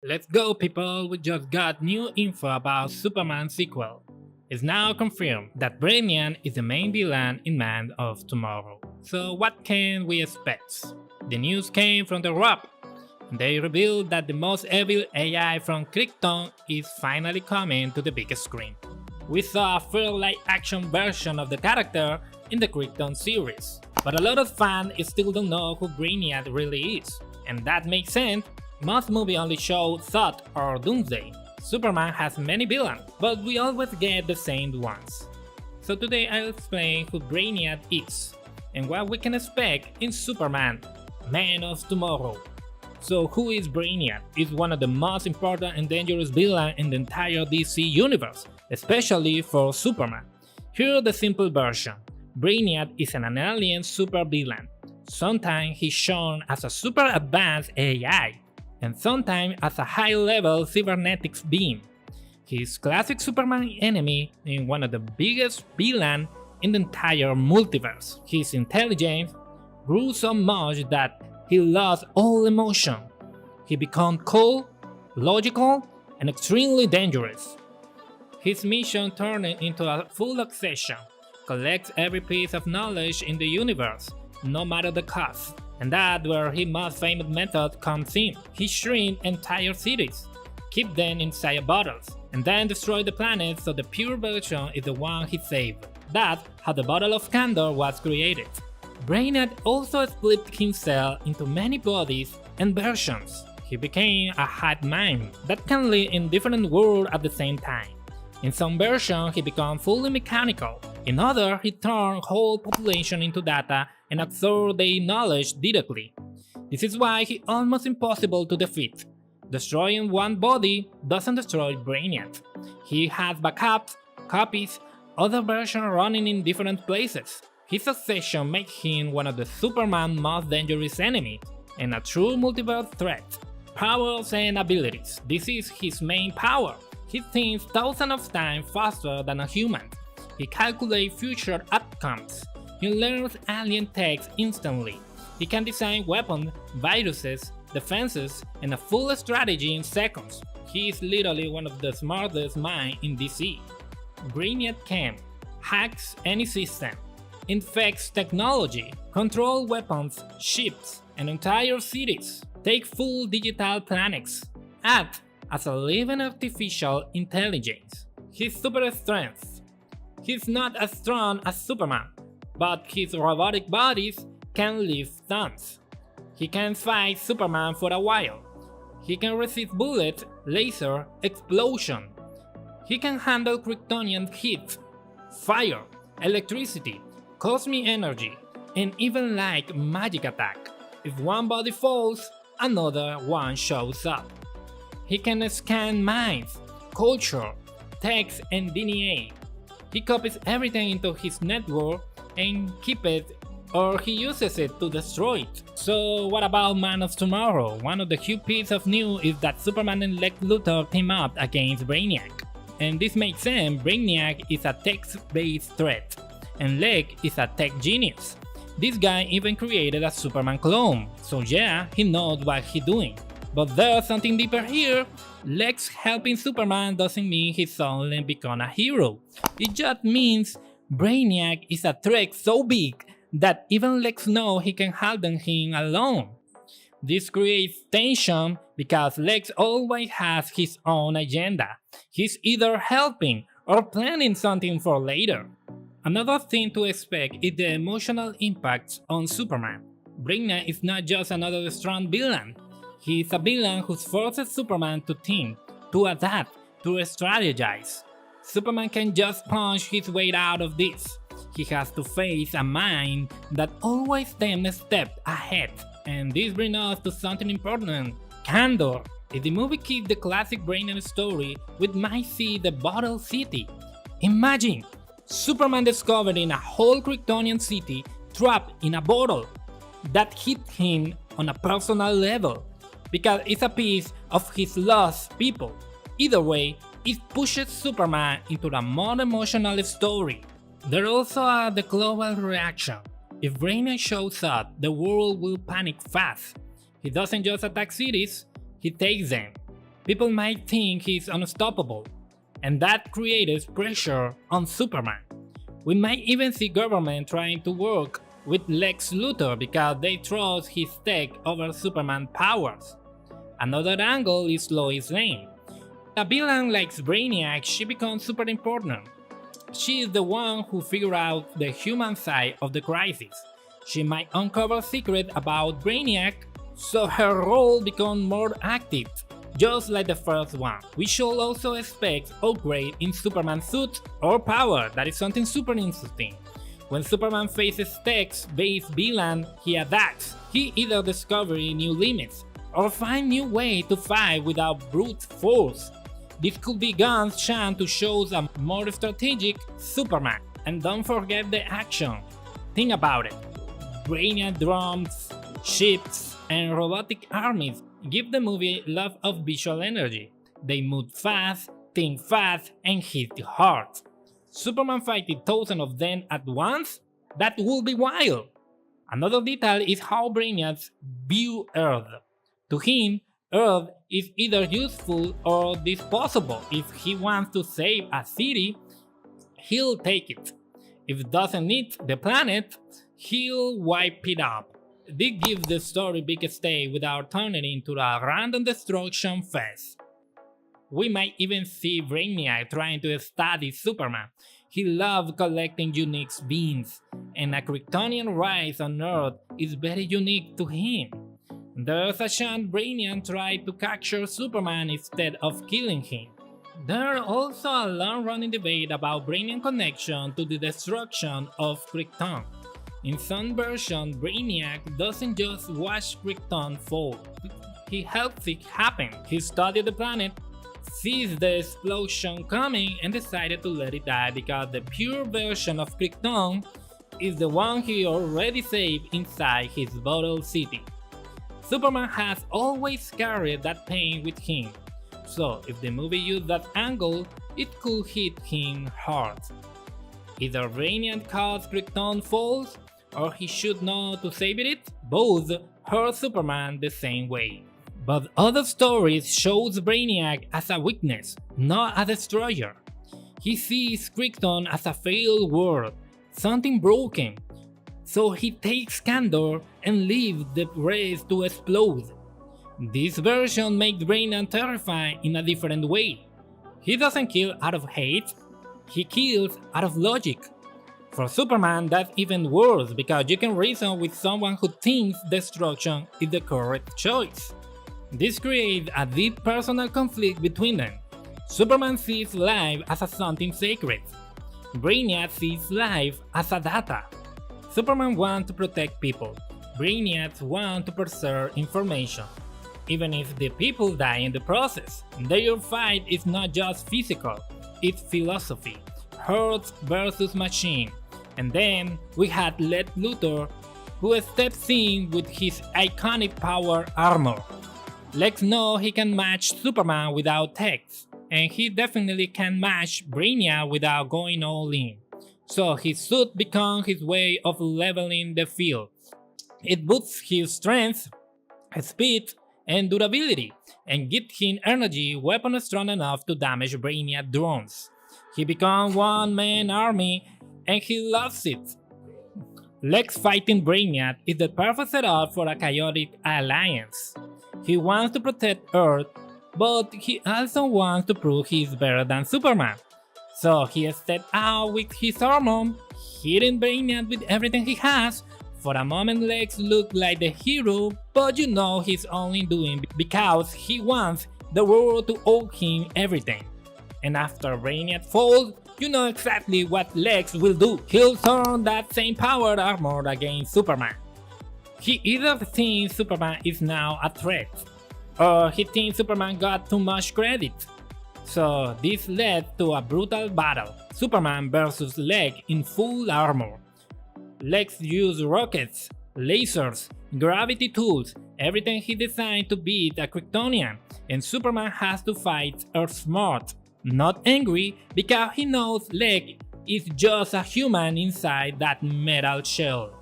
Let's go, people! We just got new info about Superman sequel. It's now confirmed that Brainiac is the main villain in Man of Tomorrow. So what can we expect? The news came from the Wrap. They revealed that the most evil AI from Krypton is finally coming to the big screen. We saw a full live-action version of the character in the Krypton series, but a lot of fans still don't know who Brainiac really is, and that makes sense. Most movies only show Thought or Doomsday. Superman has many villains, but we always get the same ones. So today I'll explain who Brainiac is, and what we can expect in Superman, Man of Tomorrow. So who is Brainiac? He's one of the most important and dangerous villains in the entire DC universe, especially for Superman. Here's the simple version. Brainiac is an alien supervillain. Sometimes he's shown as a super advanced AI, and sometimes as a high-level cybernetics being. He's classic Superman enemy and one of the biggest villains in the entire multiverse. His intelligence grew so much that he lost all emotion. He became cold, logical, and extremely dangerous. His mission turned into a full obsession, collects every piece of knowledge in the universe, no matter the cost. And that's where his most famous method comes in. He shrinks entire cities, keep them inside bottles, and then destroy the planet so the pure version is the one he saved. That's how the Bottle of Candor was created. Brainiac also split himself into many bodies and versions. He became a hive mind that can live in different worlds at the same time. In some versions, he becomes fully mechanical. In others, he turns whole population into data and absorbs their knowledge directly. This is why he's almost impossible to defeat. Destroying one body doesn't destroy Brainiac. He has backups, copies, other versions running in different places. His obsession makes him one of the Superman's most dangerous enemies, and a true multiverse threat. Powers and abilities. This is his main power. He thinks thousands of times faster than a human. He calculates future outcomes. He learns alien techs instantly. He can design weapons, viruses, defenses, and a full strategy in seconds. He is literally one of the smartest minds in DC. Brainiac can hacks any system, infects technology, control weapons, ships, and entire cities, take full digital planets, act as a living artificial intelligence. His super strength. He's not as strong as Superman, but his robotic bodies can lift stunts. He can fight Superman for a while. He can resist bullets, laser, explosion. He can handle Kryptonian heat, fire, electricity, cosmic energy, and even like magic attack. If one body falls, another one shows up. He can scan minds, culture, text, and DNA. He copies everything into his network and keeps it, or he uses it to destroy it. So what about Man of Tomorrow? One of the huge pieces of news is that Superman and Lex Luthor team up against Brainiac. And this makes sense. Brainiac is a text-based threat, and Lex is a tech genius. This guy even created a Superman clone, so yeah, he knows what he's doing. But there's something deeper here. Lex helping Superman doesn't mean he's suddenly become a hero. It just means Brainiac is a threat so big that even Lex knows he can handle him alone. This creates tension because Lex always has his own agenda. He's either helping or planning something for later. Another thing to expect is the emotional impact on Superman. Brainiac is not just another strong villain. He is a villain who forces Superman to think, to adapt, to strategize. Superman can just punch his way out of this. He has to face a mind that always stands a step ahead. And this brings us to something important: candor. If the movie keeps the classic Brainiac story, we might see the Bottle City. Imagine Superman discovering a whole Kryptonian city trapped in a bottle. That hit him on a personal level, because it's a piece of his lost people. Either way, it pushes Superman into a more emotional story. There also are the global reaction. If Brainiac shows up, the world will panic fast. He doesn't just attack cities, he takes them. People might think he's unstoppable, and that creates pressure on Superman. We might even see government trying to work with Lex Luthor because they trust his tech over Superman's powers. Another angle is Lois Lane. A villain like Brainiac, she becomes super important. She is the one who figured out the human side of the crisis. She might uncover secrets about Brainiac, so her role becomes more active, just like the first one. We should also expect upgrade in Superman's suit or power. That is something super interesting. When Superman faces text-based villain, he adapts. He either discovers new limits or finds new ways to fight without brute force. This could be Gunn's chance to show a more strategic Superman. And don't forget the action. Think about it. Brainiac drones, ships, and robotic armies give the movie a lot of visual energy. They move fast, think fast, and hit hard. Superman fighting thousands of them at once? That would be wild! Another detail is how Brainiac views Earth. To him, Earth is either useful or disposable. If he wants to save a city, he'll take it. If it doesn't need the planet, he'll wipe it up. This gives the story big stake without turning into a random destruction fest. We might even see Brainiac trying to study Superman. He loves collecting unique beings, and a Kryptonian rise on Earth is very unique to him. There's a chance Brainiac tried to capture Superman instead of killing him. There's also a long-running debate about Brainiac's connection to the destruction of Krypton. In some versions, Brainiac doesn't just watch Krypton fall, he helps it happen. He studied the planet, sees the explosion coming, and decided to let it die because the pure version of Krypton is the one he already saved inside his bottle city. Superman has always carried that pain with him, so if the movie used that angle, it could hit him hard. Either Brainiac caused Krypton falls, or he should know to save it. Both hurt Superman the same way. But other stories shows Brainiac as a weakness, not a destroyer. He sees Krypton as a failed world, something broken, so he takes candor and leaves the rest to explode. This version makes Brainiac terrifying in a different way. He doesn't kill out of hate, he kills out of logic. For Superman, that's even worse because you can reason with someone who thinks destruction is the correct choice. This creates a deep personal conflict between them. Superman sees life as something sacred. Brainiac sees life as a data. Superman wants to protect people. Brainiac wants to preserve information. Even if the people die in the process, their fight is not just physical, it's philosophy. Earth versus machine. And then we had Lex Luthor, who steps in with his iconic power armor. Lex knows he can match Superman without text, and he definitely can match Brainiac without going all in. So his suit becomes his way of leveling the field. It boosts his strength, speed, and durability, and gives him energy weapons strong enough to damage Brainiac drones. He becomes one-man army, and he loves it. Lex fighting Brainiac is the perfect setup for a chaotic alliance. He wants to protect Earth, but he also wants to prove he's better than Superman. So he steps out with his armor, hitting Brainiac with everything he has. For a moment Lex looks like the hero, but you know he's only doing because he wants the world to owe him everything. And after Brainiac falls, you know exactly what Lex will do. He'll turn that same powered armor against Superman. He either thinks Superman is now a threat, or he thinks Superman got too much credit. So this led to a brutal battle, Superman versus Lex in full armor. Lex used rockets, lasers, gravity tools, everything he designed to beat a Kryptonian, and Superman has to fight Earth smart, not angry, because he knows Lex is just a human inside that metal shell.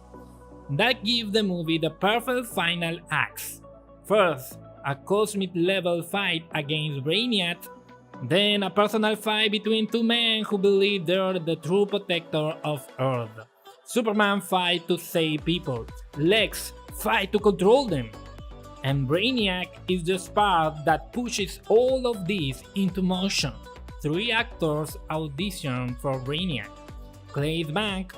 That gives the movie the perfect final acts. First, a cosmic level fight against Brainiac, then a personal fight between two men who believe they're the true protector of Earth. Superman fight to save people, Lex fight to control them, and Brainiac is the spark that pushes all of this into motion. 3 actors audition for Brainiac: Claes Bank,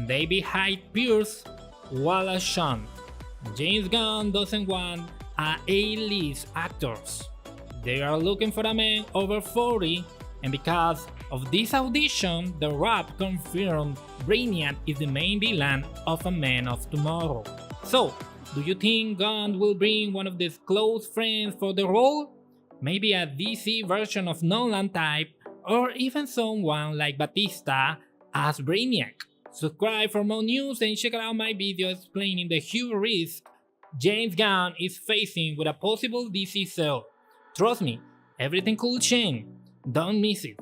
David Hyde Pierce, Wallace Shawn. James Gunn doesn't want A-list actors. They are looking for a man over 40, and because of this audition, The Wrap confirmed Brainiac is the main villain of A Man of Tomorrow. So, do you think Gunn will bring one of his close friends for the role? Maybe a DC version of Nolan type, or even someone like Batista as Brainiac? Subscribe for more news and check out my video explaining the huge risk James Gunn is facing with a possible DC sale. Trust me, everything could change. Don't miss it.